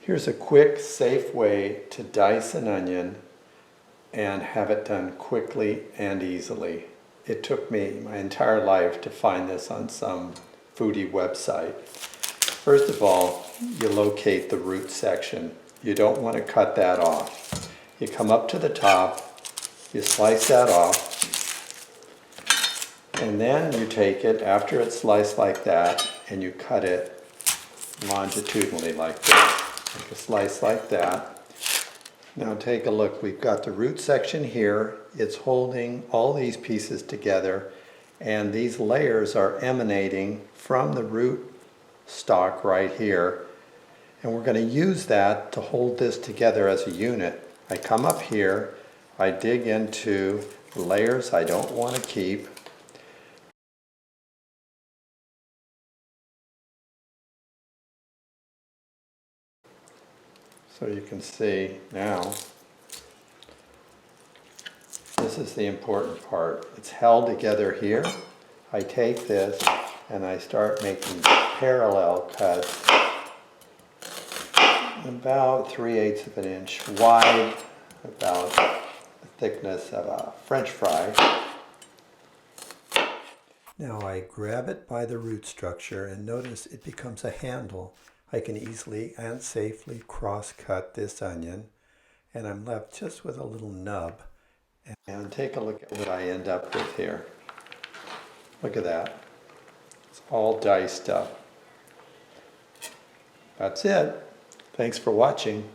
Here's a quick, safe way to dice an onion and have it done quickly and easily. It took me my entire life to find this on some foodie website. First of all, you locate the root section. You don't want to cut that off. You come up to the top, you slice that off, and then you take it after it's sliced like that and you cut it longitudinally like this. Make a slice like that. Now take a look. We've got the root section here. It's holding all these pieces together, and these layers are emanating from the root stalk right here. And we're going to use that to hold this together as a unit. I come up here, I dig into layers I don't want to keep. So you can see now, this is the important part. It's held together here. I take this and I start making parallel cuts about 3/8 of an inch wide, about the thickness of a French fry. Now I grab it by the root structure and notice it becomes a handle. I can easily and safely cross-cut this onion, and I'm left just with a little nub. And take a look at what I end up with here. Look at that. It's all diced up. That's it. Thanks for watching.